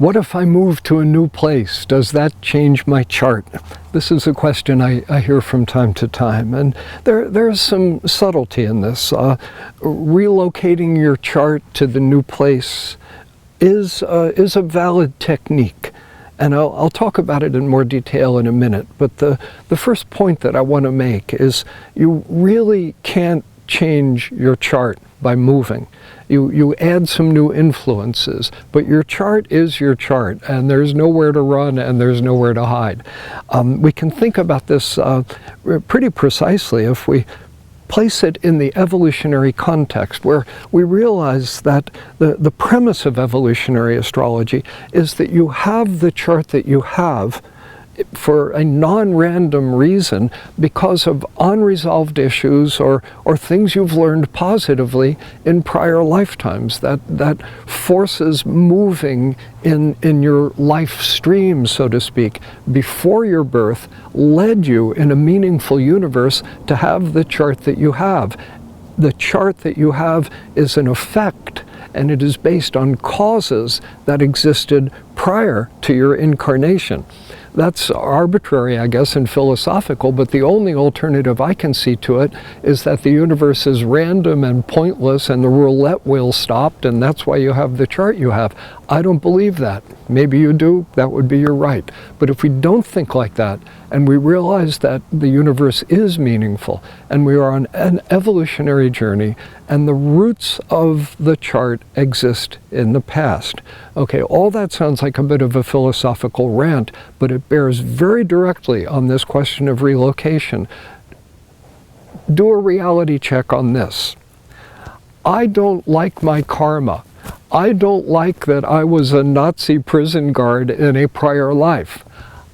What if I move to a new place? Does that change my chart? This is a question I hear from time to time, and there's some subtlety in this. Relocating your chart to the new place is a valid technique, and I'll talk about it in more detail in a minute. But the first point that I want to make is you really can't change your chart by moving. You add some new influences, but your chart is your chart, and there's nowhere to run and there's nowhere to hide. We can think about this pretty precisely if we place it in the evolutionary context, where we realize that the premise of evolutionary astrology is that you have the chart that you have for a non-random reason because of unresolved issues or things you've learned positively in prior lifetimes, that forces moving in your life stream, so to speak, before your birth led you in a meaningful universe to have the chart that you have. The chart that you have is an effect, and it is based on causes that existed prior to your incarnation. That's arbitrary, I guess, and philosophical, but the only alternative I can see to it is that the universe is random and pointless and the roulette wheel stopped, and that's why you have the chart you have. I don't believe that. Maybe you do. That would be your right. But if we don't think like that, and we realize that the universe is meaningful, and we are on an evolutionary journey, and the roots of the chart exist in the past. Okay, all that sounds like a bit of a philosophical rant, but it bears very directly on this question of relocation. Do a reality check on this. I don't like my karma. I don't like that I was a Nazi prison guard in a prior life.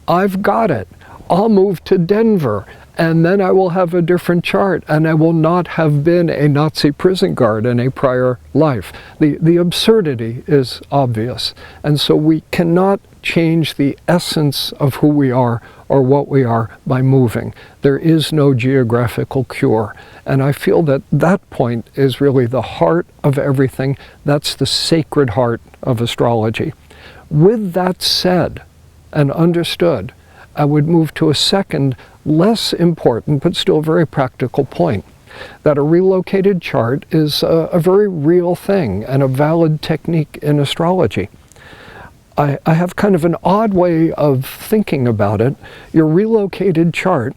I've got it. I'll move to Denver, and then I will have a different chart, and I will not have been a Nazi prison guard in a prior life. The absurdity is obvious, and so we cannot change the essence of who we are or what we are by moving. There is no geographical cure, and I feel that that point is really the heart of everything. That's the sacred heart of astrology. With that said and understood, I would move to a second, less important, but still very practical point, that a relocated chart is a very real thing and a valid technique in astrology. I have kind of an odd way of thinking about it. Your relocated chart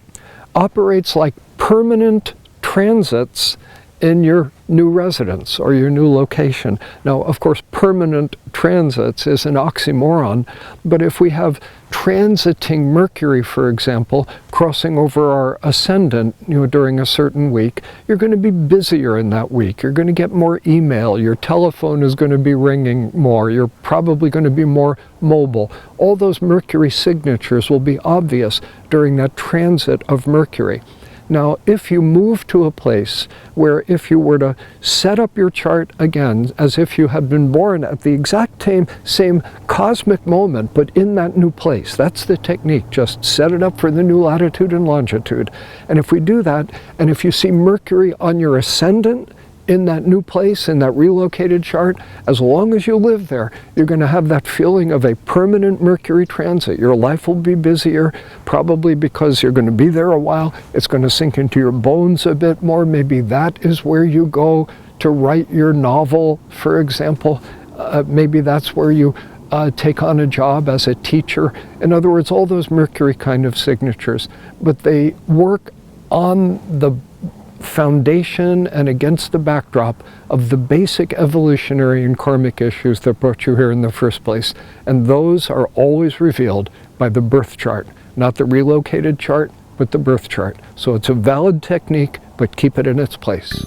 operates like permanent transits in your new residence or your new location. Now, of course, permanent transits is an oxymoron, but if we have transiting Mercury, for example, crossing over our ascendant, during a certain week, you're going to be busier in that week. You're going to get more email. Your telephone is going to be ringing more. You're probably going to be more mobile. All those Mercury signatures will be obvious during that transit of Mercury. Now, if you move to a place where if you were to set up your chart again as if you had been born at the exact same cosmic moment, but in that new place, that's the technique. Just set it up for the new latitude and longitude. And if we do that, and if you see Mercury on your ascendant in that new place, in that relocated chart, as long as you live there, you're going to have that feeling of a permanent Mercury transit. Your life will be busier, probably because you're going to be there a while. It's going to sink into your bones a bit more. Maybe that is where you go to write your novel, for example. Maybe that's where you take on a job as a teacher. In other words, all those Mercury kind of signatures, but they work on the foundation and against the backdrop of the basic evolutionary and karmic issues that brought you here in the first place. And those are always revealed by the birth chart, not the relocated chart, but the birth chart. So it's a valid technique, but keep it in its place.